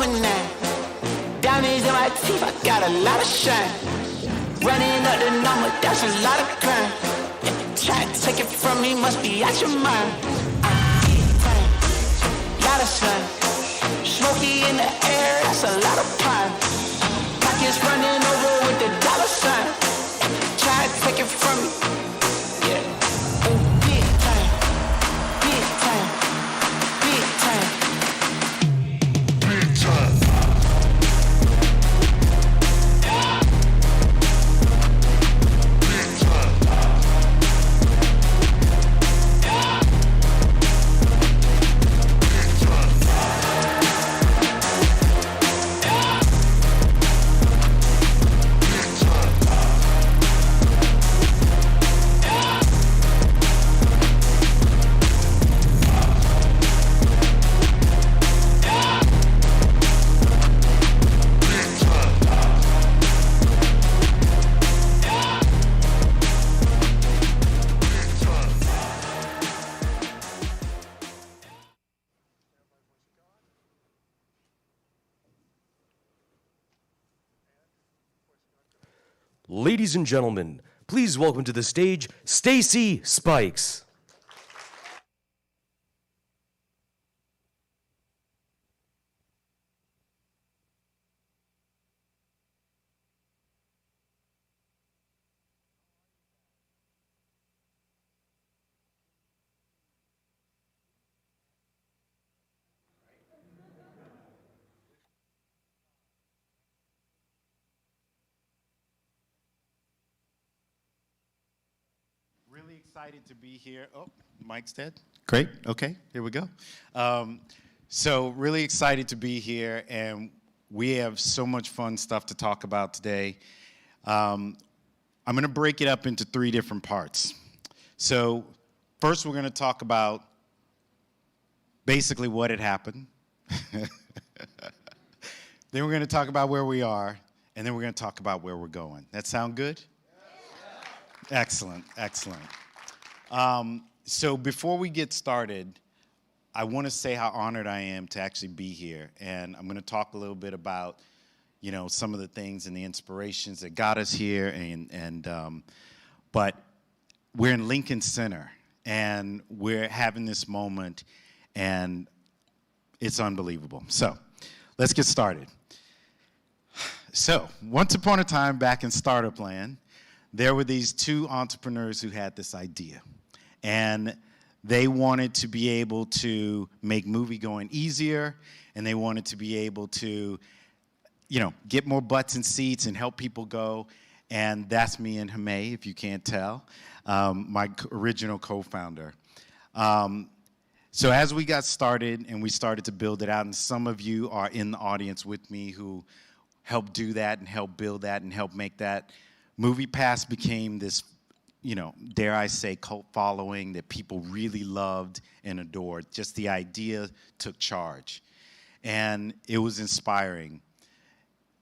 nine. Diamonds in my teeth, I got a lot of shine. Running up the number, that's a lot of crime. Try to take it from me, must be out your mind. Lot of sun, smoky in the air, that's a lot of pine. Pockets running over with the dollar sign. Try to take it from me, yeah. Big time, big time, big time, big time. Ladies and gentlemen, please welcome to the stage, Stacy Spikes. Really excited to be here. Oh, mic's dead. Great. Okay, here we go. So really excited to be here, and we have so much fun stuff to talk about today. I'm going to break it up into 3 different parts. So first, we're going to talk about basically what had happened. Then we're going to talk about where we are, and then we're going to talk about where we're going. That sound good? Excellent, excellent. So before we get started, I want to say how honored I am to actually be here. And I'm going to talk a little bit about, you know, some of the things and the inspirations that got us here. But we're in Lincoln Center, and we're having this moment, and it's unbelievable. So let's get started. So once upon a time back in Startup Land, there were these 2 entrepreneurs who had this idea, and they wanted to be able to make movie going easier, and they wanted to be able to, you know, get more butts and seats and help people go, and that's me and Hame, if you can't tell, my original co-founder. So as we got started and we started to build it out, and some of you are in the audience with me who helped do that and helped build that and helped make that, MoviePass became this, you know, dare I say, cult following that people really loved and adored. Just the idea took charge. And it was inspiring.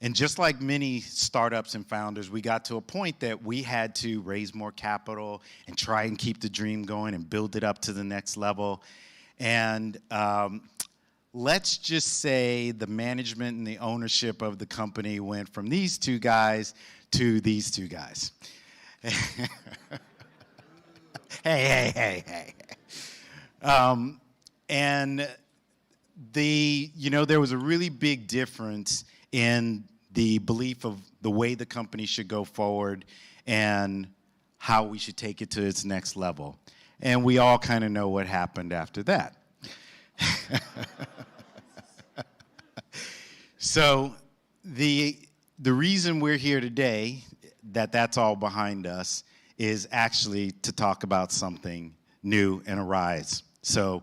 And just like many startups and founders, we got to a point that we had to raise more capital and try and keep the dream going and build it up to the next level. And let's just say the management and the ownership of the company went from these 2 guys to these 2 guys. Hey. And there was a really big difference in the belief of the way the company should go forward and how we should take it to its next level. And we all kind of know what happened after that. So the reason we're here today, that's all behind us, is actually to talk about something new and arise. So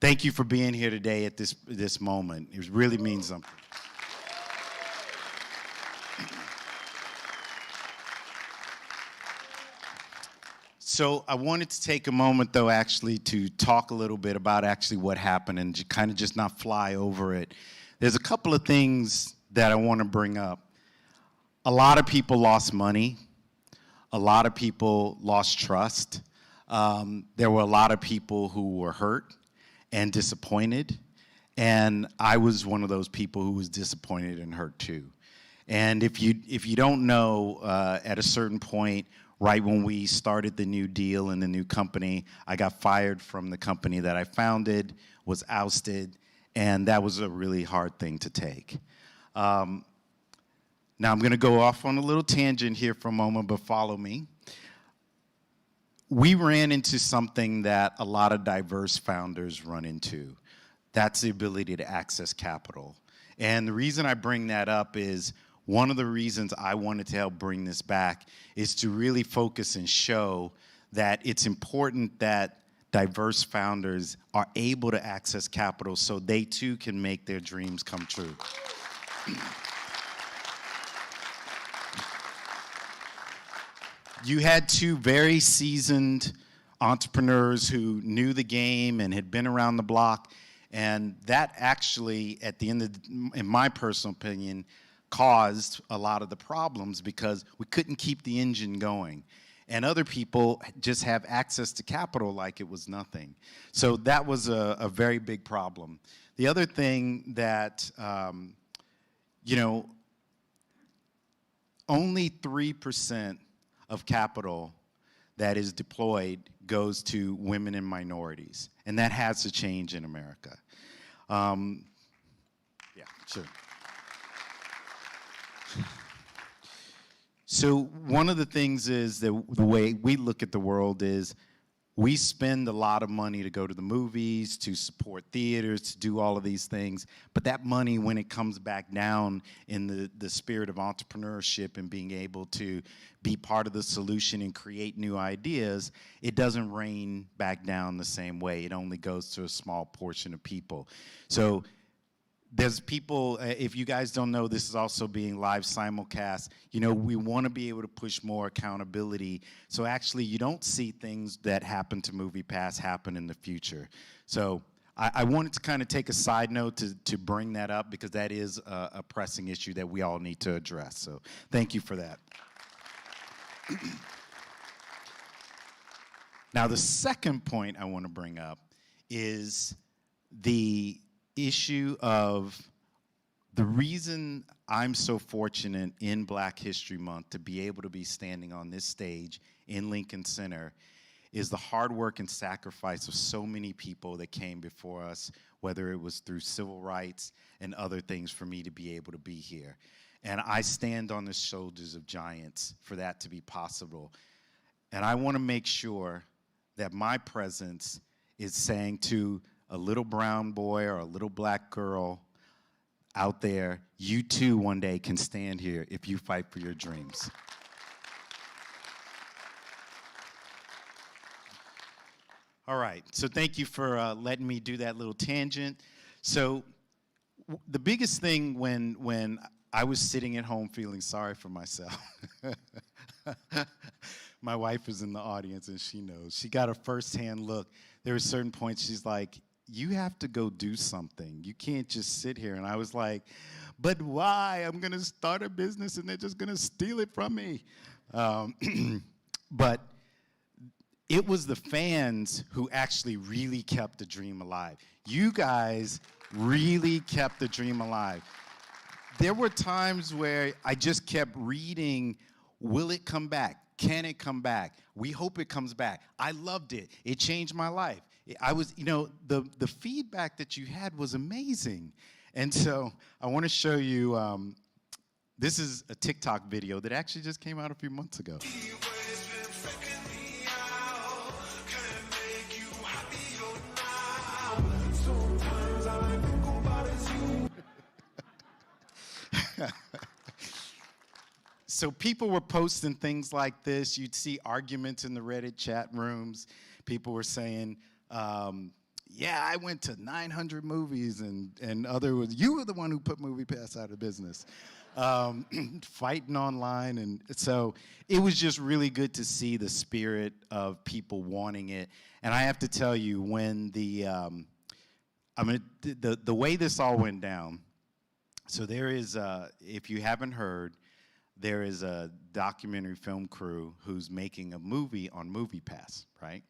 thank you for being here today at this moment. It really means something. So I wanted to take a moment, though, actually, to talk a little bit about actually what happened and kind of just not fly over it. There's a couple of things that I want to bring up. A lot of people lost money. A lot of people lost trust. There were a lot of people who were hurt and disappointed. And I was one of those people who was disappointed and hurt too. And if you don't know, at a certain point, right when we started the new deal and the new company, I got fired from the company that I founded, was ousted, and that was a really hard thing to take. Now I'm going to go off on a little tangent here for a moment, but follow me. We ran into something that a lot of diverse founders run into. That's the ability to access capital. And the reason I bring that up is one of the reasons I wanted to help bring this back is to really focus and show that it's important that diverse founders are able to access capital so they too can make their dreams come true. You had two very seasoned entrepreneurs who knew the game and had been around the block, and that actually, at the end of, in my personal opinion, caused a lot of the problems because we couldn't keep the engine going. And other people just have access to capital like it was nothing. So that was a very big problem. The other thing that, only 3% of capital that is deployed goes to women and minorities. And that has to change in America. Yeah, sure. So one of the things is that the way we look at the world is we spend a lot of money to go to the movies, to support theaters, to do all of these things. But that money, when it comes back down in the spirit of entrepreneurship and being able to be part of the solution and create new ideas, it doesn't rain back down the same way. It only goes to a small portion of people. So there's people, if you guys don't know, this is also being live simulcast. We want to be able to push more accountability. So actually, you don't see things that happen to MoviePass happen in the future. So I wanted to kind of take a side note to bring that up because that is a pressing issue that we all need to address. So thank you for that. Now, the second point I want to bring up is the issue of the reason I'm so fortunate in Black History Month to be able to be standing on this stage in Lincoln Center is the hard work and sacrifice of so many people that came before us, whether it was through civil rights and other things for me to be able to be here. And I stand on the shoulders of giants for that to be possible. And I want to make sure that my presence is saying to a little brown boy or a little black girl out there, you too one day can stand here if you fight for your dreams. All right, so thank you for letting me do that little tangent. So the biggest thing when I was sitting at home feeling sorry for myself, my wife is in the audience and she knows. She got a firsthand look. There were certain points she's like, you have to go do something. You can't just sit here. And I was like, but why? I'm going to start a business and they're just going to steal it from me. But it was the fans who actually really kept the dream alive. You guys really kept the dream alive. There were times where I just kept reading, will it come back? Can it come back? We hope it comes back. I loved it. It changed my life. I was, the feedback that you had was amazing. And so I want to show you, this is a TikTok video that actually just came out a few months ago. So people were posting things like this. You'd see arguments in the Reddit chat rooms. People were saying, yeah, I went to 900 movies, and other was, you were the one who put MoviePass out of business. Fighting online, and so it was just really good to see the spirit of people wanting it. And I have to tell you, when the way this all went down, so there is, if you haven't heard, there is a documentary film crew who's making a movie on MoviePass, right?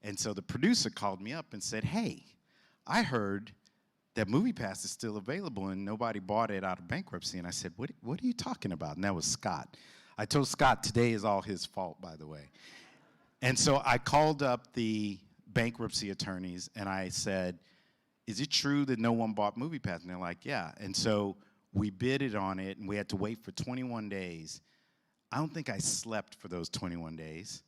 And so the producer called me up and said, hey, I heard that MoviePass is still available and nobody bought it out of bankruptcy. And I said, what are you talking about? And that was Scott. I told Scott today is all his fault, by the way. And so I called up the bankruptcy attorneys and I said, is it true that no one bought MoviePass? And they're like, yeah. And so we bidded on it and we had to wait for 21 days. I don't think I slept for those 21 days.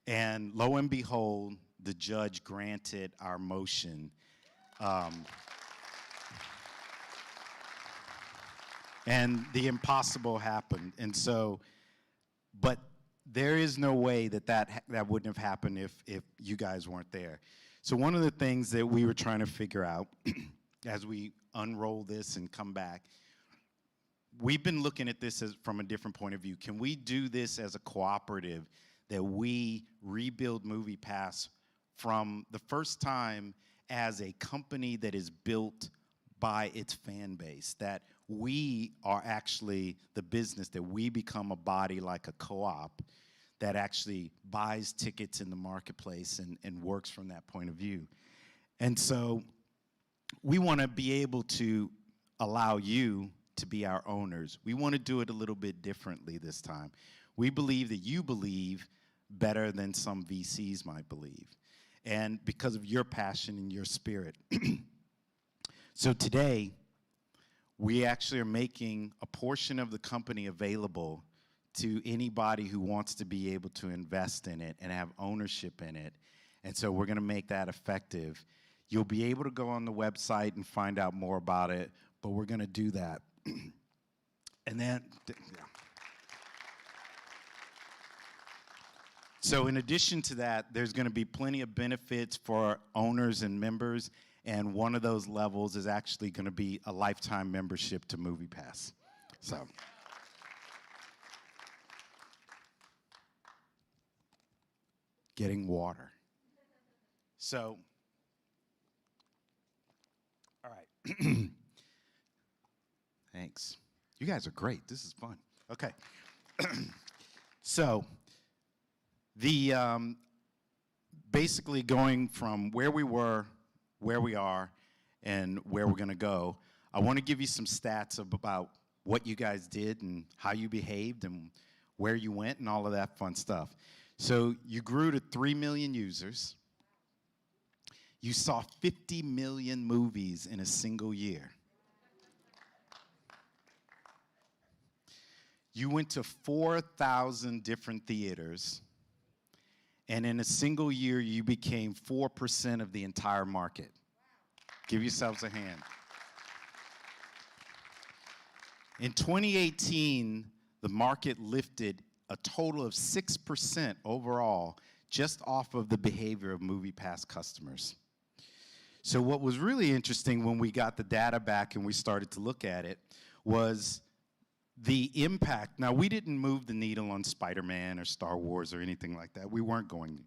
And lo and behold, the judge granted our motion. And the impossible happened. And so, but there is no way that wouldn't have happened if you guys weren't there. So one of the things that we were trying to figure out as we unroll this and come back, we've been looking at this from a different point of view. Can we do this as a cooperative, that we rebuild MoviePass from the first time as a company that is built by its fan base, that we are actually the business, that we become a body like a co-op that actually buys tickets in the marketplace and works from that point of view. And so we want to be able to allow you to be our owners. We want to do it a little bit differently this time. We believe that you believe better than some VCs might believe, and because of your passion and your spirit. So today, we actually are making a portion of the company available to anybody who wants to be able to invest in it and have ownership in it. And so we're going to make that effective. You'll be able to go on the website and find out more about it, but we're going to do that. And then, yeah. So in addition to that, there's going to be plenty of benefits for owners and members, and one of those levels is actually going to be a lifetime membership to MoviePass. So. Getting water. So, all right. Thanks. You guys are great. This is fun. Okay. So, the basically going from where we were, where we are, and where we're going to go, I want to give you some stats about what you guys did and how you behaved and where you went and all of that fun stuff. So you grew to 3 million users. You saw 50 million movies in a single year. You went to 4,000 different theaters. And in a single year, you became 4% of the entire market. Give yourselves a hand. In 2018, the market lifted a total of 6% overall just off of the behavior of MoviePass customers. So what was really interesting when we got the data back and we started to look at it was the impact. Now, we didn't move the needle on Spider-Man or Star Wars or anything like that. We weren't going to.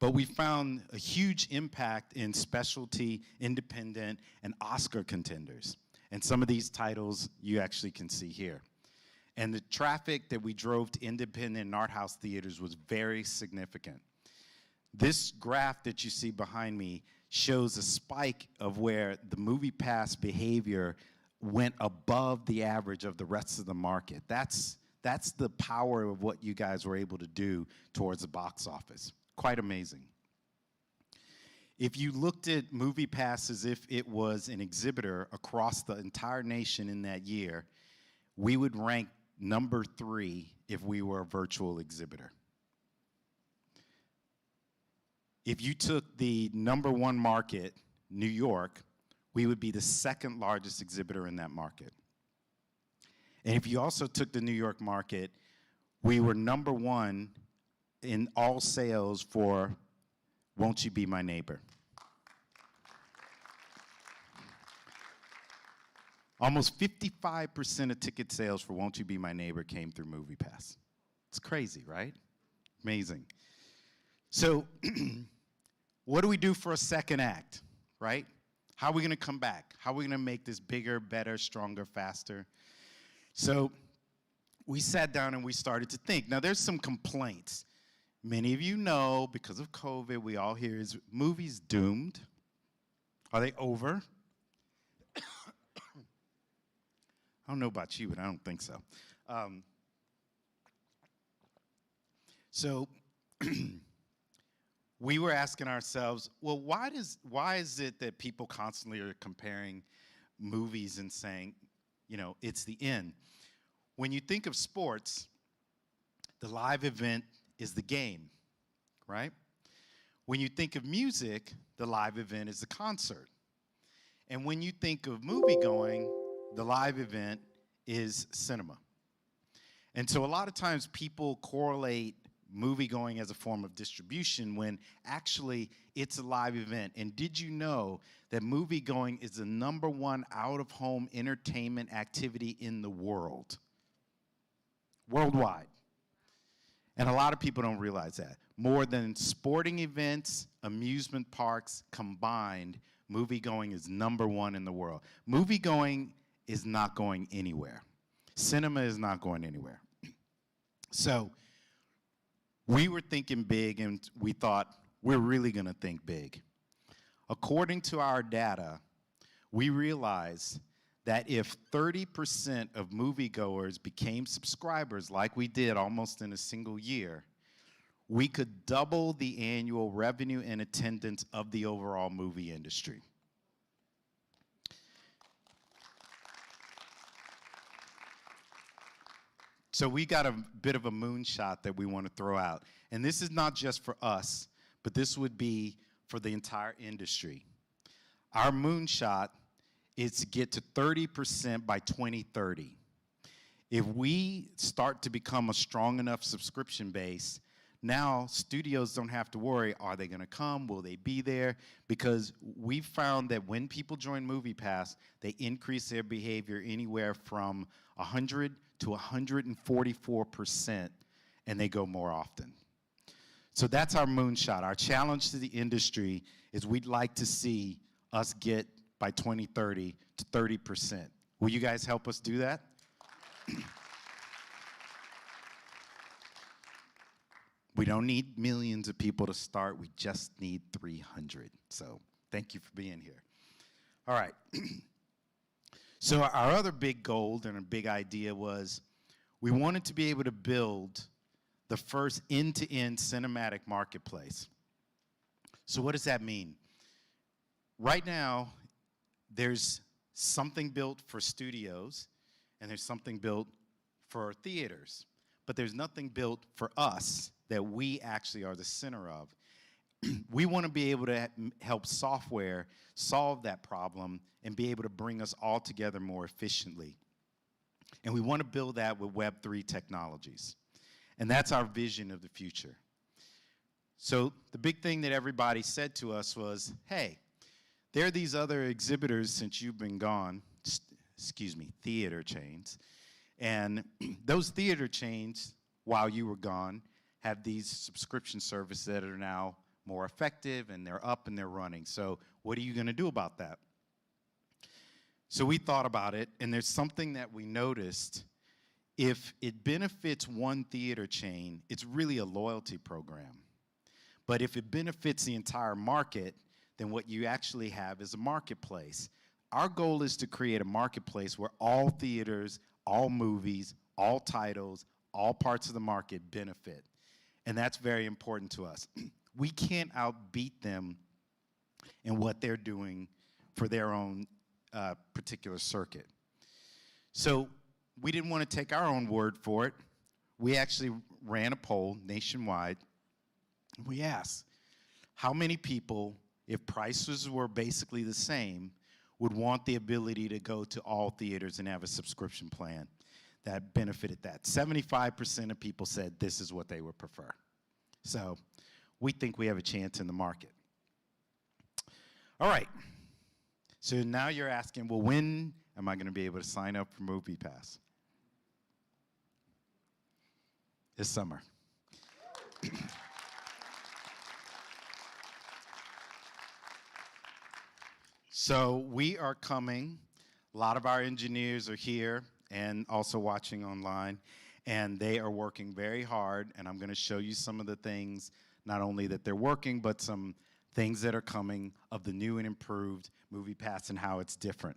But we found a huge impact in specialty, independent, and Oscar contenders. And some of these titles you actually can see here. And the traffic that we drove to independent and art house theaters was very significant. This graph that you see behind me shows a spike of where the MoviePass behavior went above the average of the rest of the market. That's the power of what you guys were able to do towards the box office. Quite amazing. If you looked at MoviePass as if it was an exhibitor across the entire nation in that year, we would rank number 3 if we were a virtual exhibitor. If you took the number 1 market, New York, we would be the 2nd largest exhibitor in that market. And if you also took the New York market, we were number 1 in all sales for Won't You Be My Neighbor. Almost 55% of ticket sales for Won't You Be My Neighbor came through MoviePass. It's crazy, right? Amazing. So what do we do for a second act, right? How are we going to come back? How are we going to make this bigger, better, stronger, faster? So we sat down and we started to think. Now, there's some complaints. Many of you know, because of COVID, we all hear, is movies doomed? Are they over? I don't know about you, but I don't think so. So we were asking ourselves, well, why is it that people constantly are comparing movies and saying, it's the end? When you think of sports, the live event is the game, right? When you think of music, the live event is the concert. And when you think of movie going, the live event is cinema. And so a lot of times people correlate movie going as a form of distribution when actually it's a live event. And did you know that movie going is the #1 out-of-home entertainment activity in the world? Worldwide. And a lot of people don't realize that. More than sporting events, amusement parks combined, movie going is #1 in the world. Movie going is not going anywhere. Cinema is not going anywhere. So we were thinking big, and we thought, we're really going to think big. According to our data, we realized that if 30% of moviegoers became subscribers like we did almost in a single year, we could double the annual revenue and attendance of the overall movie industry. So we got a bit of a moonshot that we want to throw out. And this is not just for us, but this would be for the entire industry. Our moonshot is to get to 30% by 2030. If we start to become a strong enough subscription base, now studios don't have to worry, are they going to come? Will they be there? Because we've found that when people join MoviePass, they increase their behavior anywhere from 100 to 144%, and they go more often. So that's our moonshot. Our challenge to the industry is we'd like to see us get by 2030 to 30%. Will you guys help us do that? We don't need millions of people to start. We just need 300. So thank you for being here. All right. So our other big goal and a big idea was we wanted to be able to build the first end-to-end cinematic marketplace. So what does that mean? Right now, there's something built for studios, and there's something built for theaters. But there's nothing built for us that we actually are the center of. We want to be able to help software solve that problem and be able to bring us all together more efficiently. And we want to build that with Web3 technologies. And that's our vision of the future. So the big thing that everybody said to us was, hey, there are these other exhibitors since you've been gone, theater chains. And those theater chains, while you were gone, have these subscription services that are now more effective, and they're up and they're running. So what are you going to do about that? So we thought about it, and there's something that we noticed. If it benefits one theater chain, it's really a loyalty program. But if it benefits the entire market, then what you actually have is a marketplace. Our goal is to create a marketplace where all theaters, all movies, all titles, all parts of the market benefit. And that's very important to us. We can't outbeat them in what they're doing for their own particular circuit. So we didn't want to take our own word for it. We actually ran a poll nationwide. We asked, how many people, if prices were basically the same, would want the ability to go to all theaters and have a subscription plan that benefited that? 75% of people said this is what they would prefer. So we think we have a chance in the market. All right. So now you're asking, well, when am I going to be able to sign up for MoviePass? This summer. So we are coming. A lot of our engineers are here and also watching online, and they are working very hard, and I'm going to show you some of the things, not only that they're working, but some things that are coming of the new and improved MoviePass and how it's different.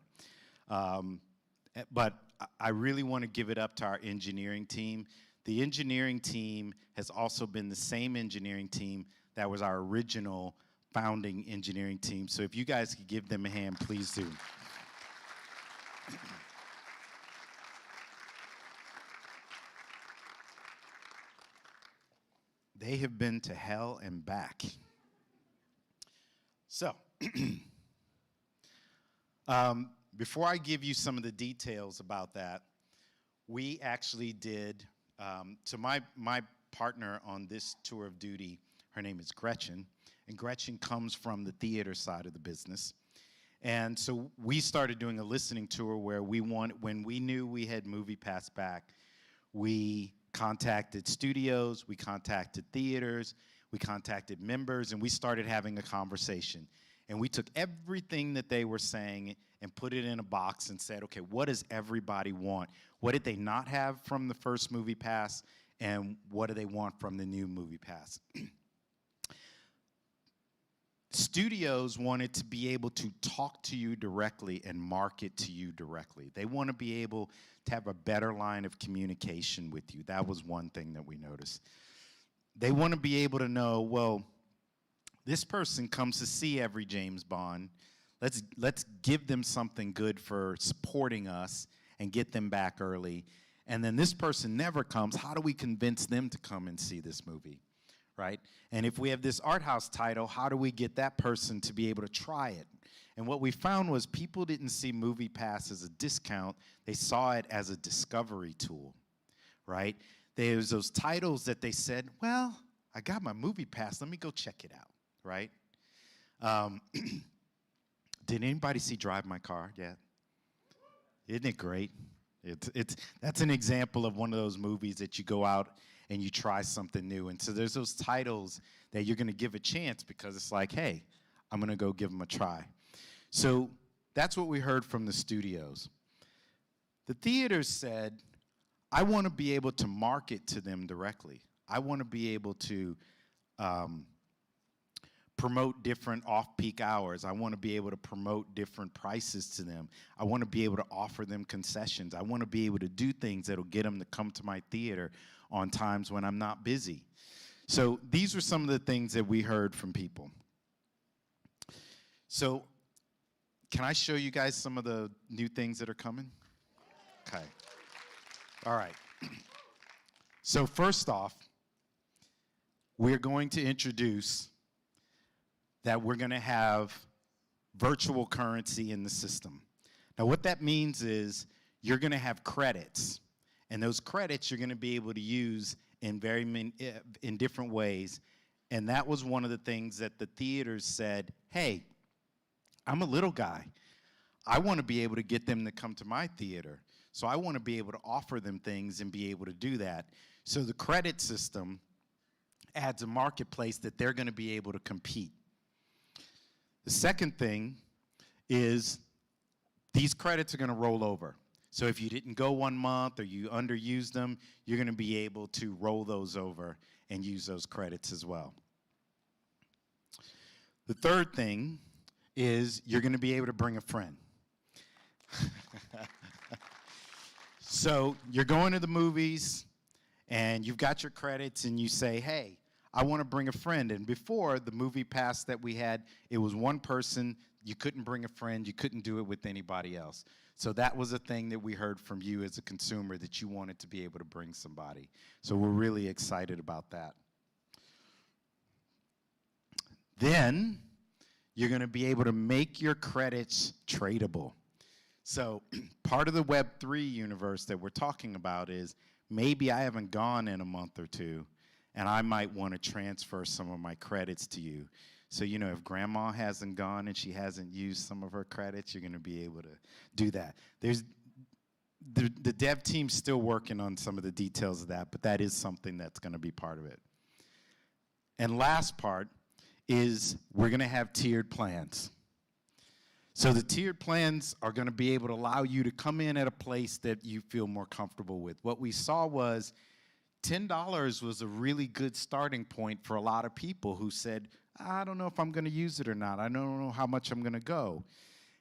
But I really want to give it up to our engineering team. The engineering team has also been the same engineering team that was our original founding engineering team. So if you guys could give them a hand, please do. They have been to hell and back. So, before I give you some of the details about that, we actually did, so my partner on this tour of duty, her name is Gretchen, and Gretchen comes from the theater side of the business. And so we started doing a listening tour where when we knew we had MoviePass back, we contacted studios, we contacted theaters, we contacted members, and we started having a conversation. And we took everything that they were saying and put it in a box and said, okay, what does everybody want? What did they not have from the first MoviePass, and what do they want from the new MoviePass? Studios wanted to be able to talk to you directly and market to you directly. They want to be able to have a better line of communication with you. That was one thing that we noticed. They want to be able to know, well, this person comes to see every James Bond. Let's give them something good for supporting us and get them back early. And then this person never comes. How do we convince them to come and see this movie? Right? And if we have this art house title, how do we get that person to be able to try it? And what we found was people didn't see MoviePass as a discount. They saw it as a discovery tool, right? There's those titles that they said, well, I got my MoviePass. Let me go check it out, right? Did anybody see Drive My Car yet? Isn't it great? That's an example of one of those movies that you go out and you try something new. And so there's those titles that you're going to give a chance because it's like, hey, I'm going to go give them a try. So that's what we heard from the studios. The theaters said, I want to be able to market to them directly. I want to be able to promote different off-peak hours. I want to be able to promote different prices to them. I want to be able to offer them concessions. I want to be able to do things that will get them to come to my theater on times when I'm not busy. So these were some of the things that we heard from people. So can I show you guys some of the new things that are coming? Okay. All right. So first off, we're going to introduce that we're going to have virtual currency in the system. Now, what that means is you're going to have credits, and those credits you're going to be able to use in different ways. And that was one of the things that the theaters said, hey, I'm a little guy. I want to be able to get them to come to my theater. So I want to be able to offer them things and be able to do that. So the credit system adds a marketplace that they're going to be able to compete. The second thing is these credits are going to roll over. So if you didn't go 1 month or you underused them, you're going to be able to roll those over and use those credits as well. The third thing is you're going to be able to bring a friend. So you're going to the movies and you've got your credits and you say, hey, I want to bring a friend. And before, the MoviePass that we had, it was one person. You couldn't bring a friend. You couldn't do it with anybody else. So that was a thing that we heard from you as a consumer, that you wanted to be able to bring somebody. So we're really excited about that. Then you're going to be able to make your credits tradable. So part of the Web3 universe that we're talking about is maybe I haven't gone in a month or two, and I might want to transfer some of my credits to you. So, you know, if grandma hasn't gone and she hasn't used some of her credits, you're going to be able to do that. The dev team's still working on some of the details of that, but that is something that's going to be part of it. And last part is we're going to have tiered plans. So the tiered plans are going to be able to allow you to come in at a place that you feel more comfortable with. What we saw was $10 was a really good starting point for a lot of people who said, I don't know if I'm going to use it or not. I don't know how much I'm going to go.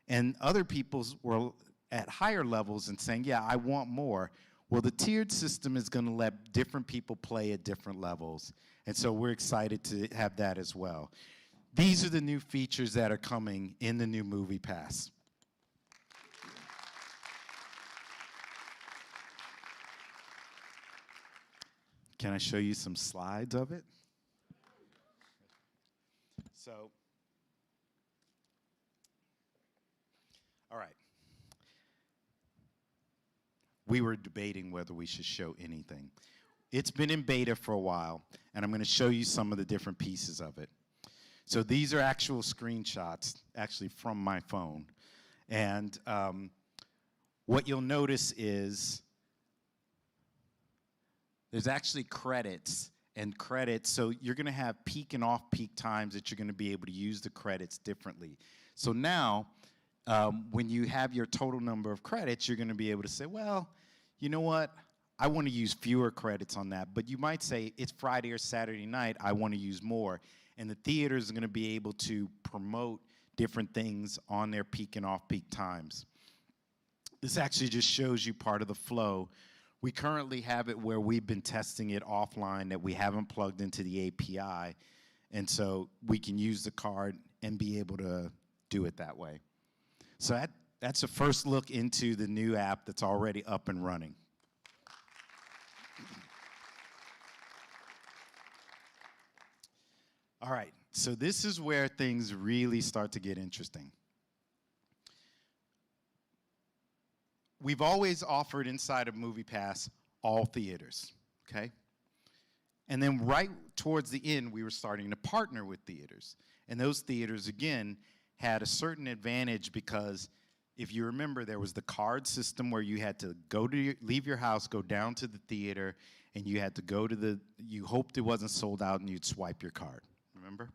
And other people were at higher levels and saying, yeah, I want more. Well, the tiered system is going to let different people play at different levels. And so we're excited to have that as well. These are the new features that are coming in the new Movie Pass. Can I show you some slides of it? So, all right. We were debating whether we should show anything. It's been in beta for a while, and I'm going to show you some of the different pieces of it. So these are actual screenshots, actually from my phone. And what you'll notice is there's actually credits and credits. So you're going to have peak and off-peak times that you're going to be able to use the credits differently. So now, when you have your total number of credits, you're going to be able to say, well, you know what? I want to use fewer credits on that. But you might say, it's Friday or Saturday night, I want to use more. And the theaters are going to be able to promote different things on their peak and off-peak times. This actually just shows you part of the flow. We currently have it where we've been testing it offline that we haven't plugged into the API. And so we can use the card and be able to do it that way. So that's a first look into the new app that's already up and running. All right, so this is where things really start to get interesting. We've always offered inside of MoviePass all theaters, okay? And then right towards the end, we were starting to partner with theaters. And those theaters, again, had a certain advantage because if you remember, there was the card system where you had to leave your house, go down to the theater, and you had to go to you hoped it wasn't sold out, and you'd swipe your card. Remember?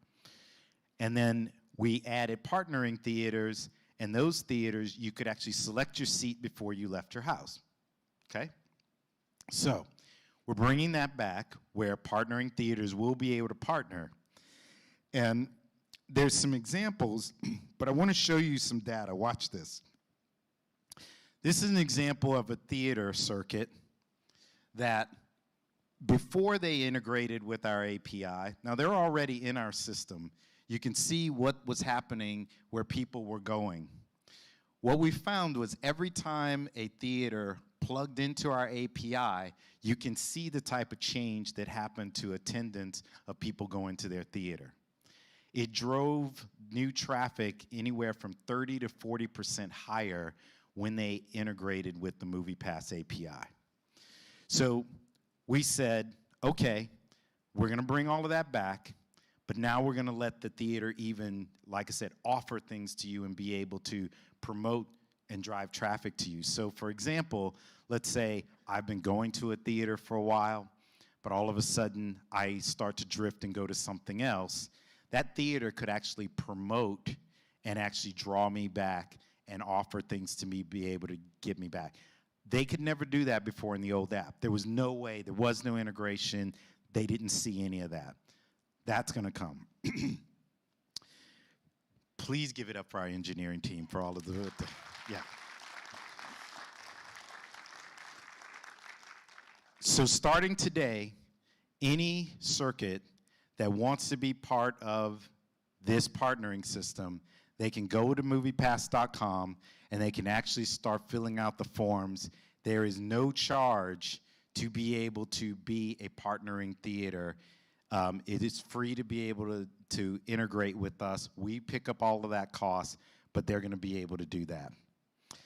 And then we added partnering theaters, and those theaters, you could actually select your seat before you left your house, okay? So we're bringing that back where partnering theaters will be able to partner. And there's some examples, but I want to show you some data. Watch this. This is an example of a theater circuit that before they integrated with our API, now they're already in our system. You can see what was happening where people were going. What we found was every time a theater plugged into our API, you can see the type of change that happened to attendance of people going to their theater. It drove new traffic anywhere from 30 to 40% higher when they integrated with the MoviePass API. So we said, okay, we're going to bring all of that back, but now we're going to let the theater even, like I said, offer things to you and be able to promote and drive traffic to you. So for example, let's say I've been going to a theater for a while, but all of a sudden I start to drift and go to something else. That theater could actually promote and actually draw me back and offer things to me, be able to get me back. They could never do that before in the old app. There was no way, there was no integration. They didn't see any of that. That's going to come. Please give it up for our engineering team for all of the yeah. So starting today, any circuit that wants to be part of this partnering system, they can go to moviepass.com and they can actually start filling out the forms. There is no charge to be able to be a partnering theater. It is free to be able to integrate with us. We pick up all of that cost, but they're going to be able to do that.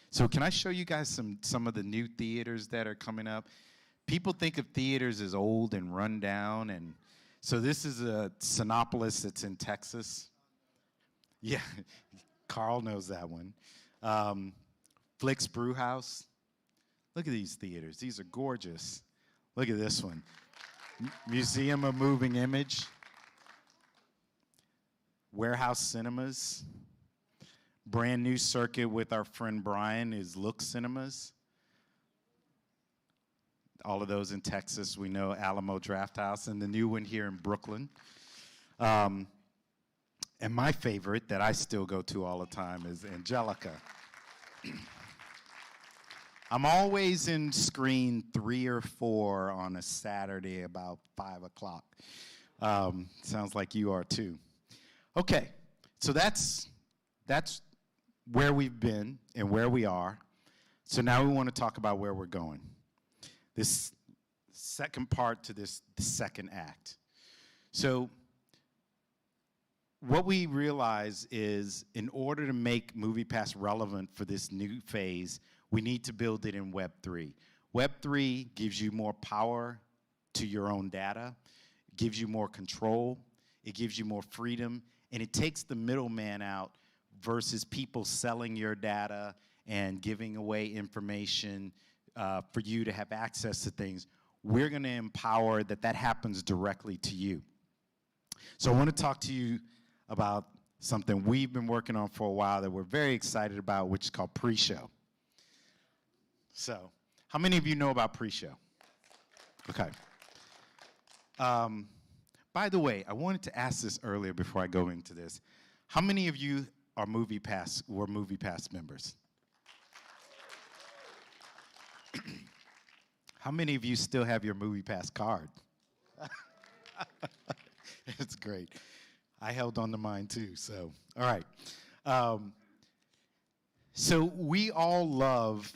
So can I show you guys some of the new theaters that are coming up? People think of theaters as old and run down, and so this is a Sinopolis that's in Texas. Yeah, Carl knows that one. Flick's Brewhouse. Look at these theaters. These are gorgeous. Look at this one. Museum of Moving Image. Warehouse Cinemas. Brand new circuit with our friend Brian is Look Cinemas. All of those in Texas. We know Alamo Drafthouse, and the new one here in Brooklyn. And my favorite that I still go to all the time is Angelica. I'm always in screen 3 or 4 on a Saturday about 5 o'clock. Sounds like you are too. Okay, so that's where we've been and where we are. So now we want to talk about where we're going. This second part to the second act. So what we realize is in order to make MoviePass relevant for this new phase, we need to build it in Web3. Web3 gives you more power to your own data, gives you more control, it gives you more freedom, and it takes the middleman out versus people selling your data and giving away information for you to have access to things. We're going to empower that happens directly to you. So I want to talk to you about something we've been working on for a while that we're very excited about, which is called pre-show. So, how many of you know about pre-show? Okay. By the way, I wanted to ask this earlier before I go into this. How many of you are were MoviePass members? How many of you still have your MoviePass card? It's great. I held on to mine too, so, all right. So we all love,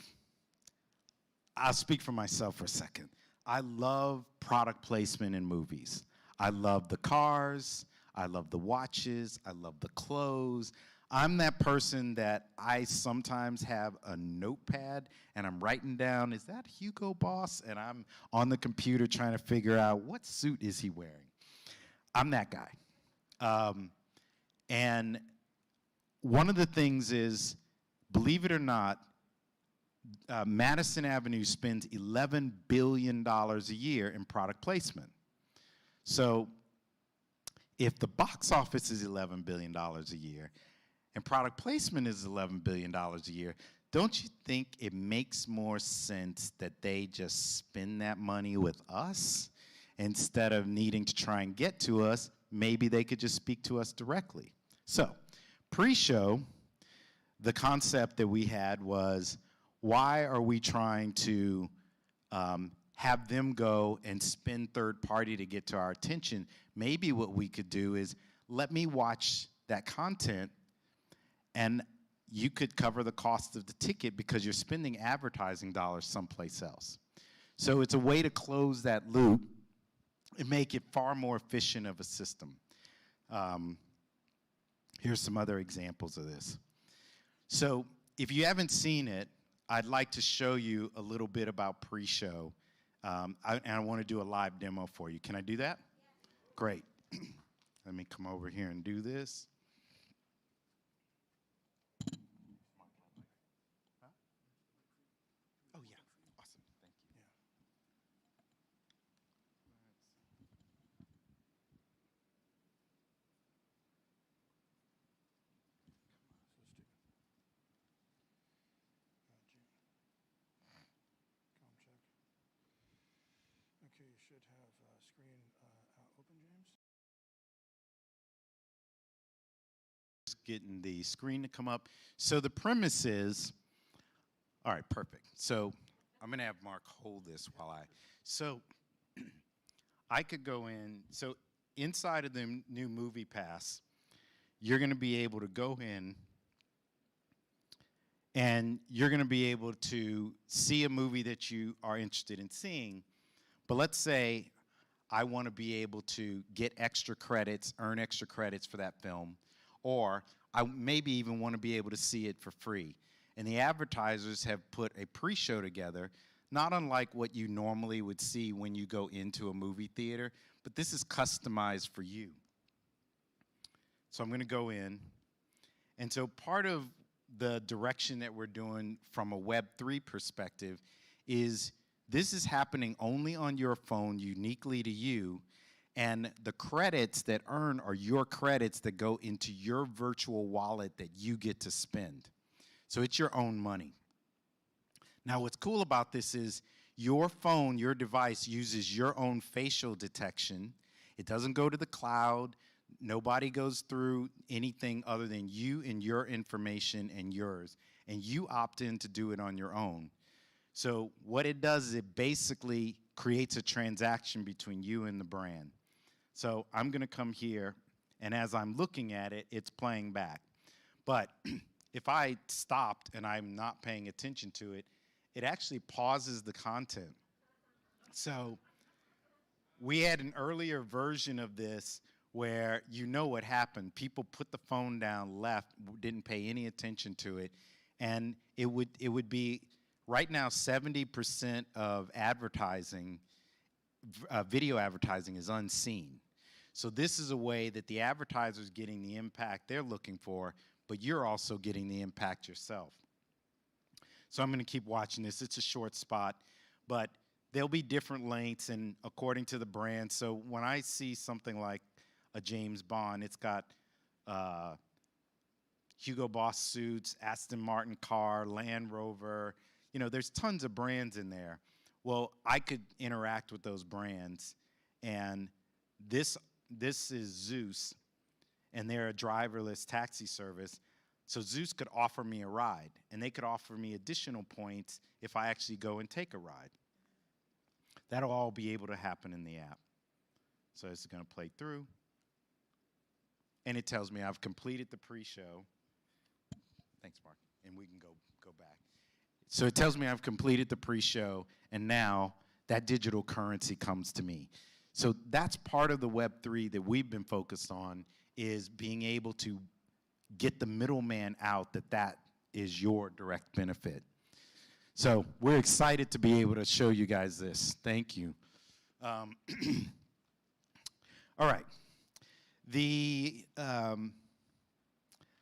I'll speak for myself for a second. I love product placement in movies. I love the cars, I love the watches, I love the clothes. I'm that person that I sometimes have a notepad and I'm writing down, is that Hugo Boss? And I'm on the computer trying to figure out what suit is he wearing. I'm that guy. And one of the things is, believe it or not, Madison Avenue spends $11 billion a year in product placement. So if the box office is $11 billion a year and product placement is $11 billion a year, don't you think it makes more sense that they just spend that money with us instead of needing to try and get to us? Maybe they could just speak to us directly. So pre-show, the concept that we had was, why are we trying to have them go and spend third party to get to our attention? Maybe what we could do is, let me watch that content and you could cover the cost of the ticket because you're spending advertising dollars someplace else. So it's a way to close that loop and make it far more efficient of a system. Here's some other examples of this. So if you haven't seen it, I'd like to show you a little bit about pre-show. And I want to do a live demo for you. Can I do that? Yeah. Great. Let me come over here and do this. Huh? Oh, yeah. Awesome. Thank you. Yeah. Okay, you should have screen open, James. Just getting the screen to come up. So the premise is, all right, perfect. So I'm going to have Mark hold this while so I could go in. So inside of the new MoviePass, you're going to be able to go in and you're going to be able to see a movie that you are interested in seeing. But let's say I want to be able to get extra credits, earn extra credits for that film, or I maybe even want to be able to see it for free. And the advertisers have put a pre-show together, not unlike what you normally would see when you go into a movie theater, but this is customized for you. So I'm going to go in. And so part of the direction that we're doing from a Web3 perspective is this is happening only on your phone, uniquely to you, and the credits that earn are your credits that go into your virtual wallet that you get to spend. So it's your own money. Now, what's cool about this is your phone, your device, uses your own facial detection. It doesn't go to the cloud. Nobody goes through anything other than you and your information and yours, and you opt in to do it on your own. So what it does is it basically creates a transaction between you and the brand. So I'm going to come here, and as I'm looking at it, it's playing back. But if I stopped and I'm not paying attention to it, it actually pauses the content. So we had an earlier version of this where you know what happened. People put the phone down, left, didn't pay any attention to it, and it would be right now 70% of advertising, video advertising, is unseen. So this is a way that the advertiser's getting the impact they're looking for, but you're also getting the impact yourself. So I'm going to keep watching this. It's a short spot, but there'll be different lengths and according to the brand. So when I see something like a James Bond, it's got Hugo Boss suits, Aston Martin car, Land Rover. You know, there's tons of brands in there. Well, I could interact with those brands, and this is Zeus, and they're a driverless taxi service. So Zeus could offer me a ride, and they could offer me additional points if I actually go and take a ride. That'll all be able to happen in the app. So it's going to play through, and it tells me I've completed the pre-show. Thanks, Mark. And we can go back. So it tells me I've completed the pre-show, and now that digital currency comes to me. So that's part of the Web3 that we've been focused on, is being able to get the middleman out, that is your direct benefit. So we're excited to be able to show you guys this. Thank you. All right.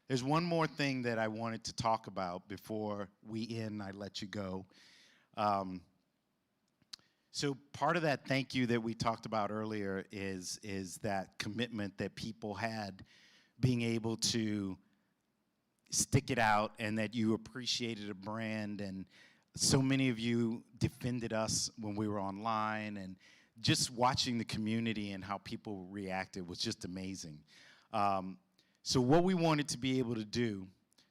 There's one more thing that I wanted to talk about before we end. I let you go. So part of that thank you that we talked about earlier is that commitment that people had, being able to stick it out, and that you appreciated a brand. And so many of you defended us when we were online, and just watching the community and how people reacted was just amazing. So what we wanted to be able to do,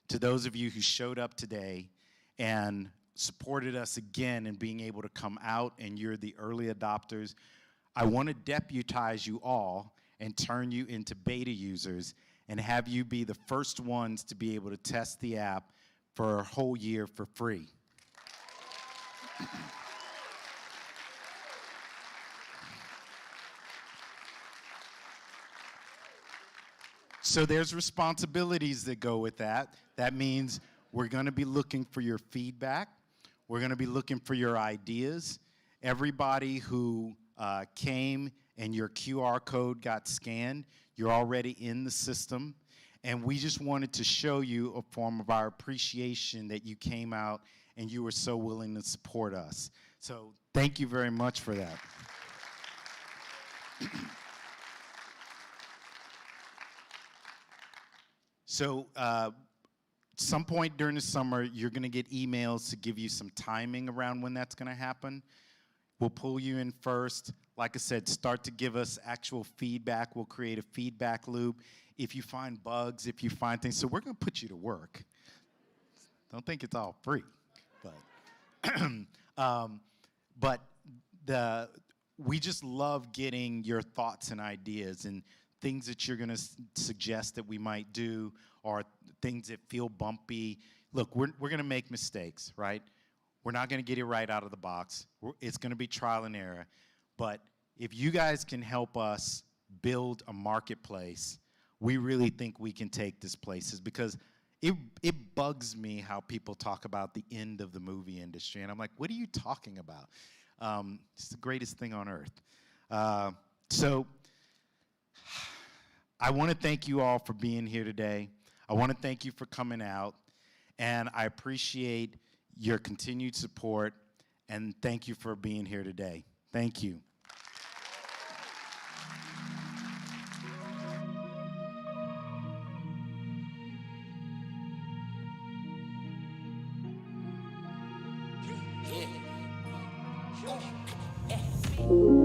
to those of you who showed up today and supported us again and being able to come out, and you're the early adopters, I want to deputize you all and turn you into beta users and have you be the first ones to be able to test the app for a whole year for free. So there's responsibilities that go with that. That means we're going to be looking for your feedback. We're going to be looking for your ideas. Everybody who came and your QR code got scanned, you're already in the system. And we just wanted to show you a form of our appreciation that you came out and you were so willing to support us. So thank you very much for that. So some point during the summer, you're going to get emails to give you some timing around when that's going to happen. We'll pull you in first. Like I said, start to give us actual feedback. We'll create a feedback loop. If you find bugs, if you find things. So we're going to put you to work. Don't think it's all free. But we just love getting your thoughts and ideas and things that you're going to suggest that we might do, or things that feel bumpy. Look, we're going to make mistakes, right? We're not going to get it right out of the box. It's going to be trial and error. But if you guys can help us build a marketplace, we really think we can take this places, because it bugs me how people talk about the end of the movie industry. And I'm like, what are you talking about? It's the greatest thing on earth. So I want to thank you all for being here today. I want to thank you for coming out. And I appreciate your continued support. And thank you for being here today. Thank you. Yeah.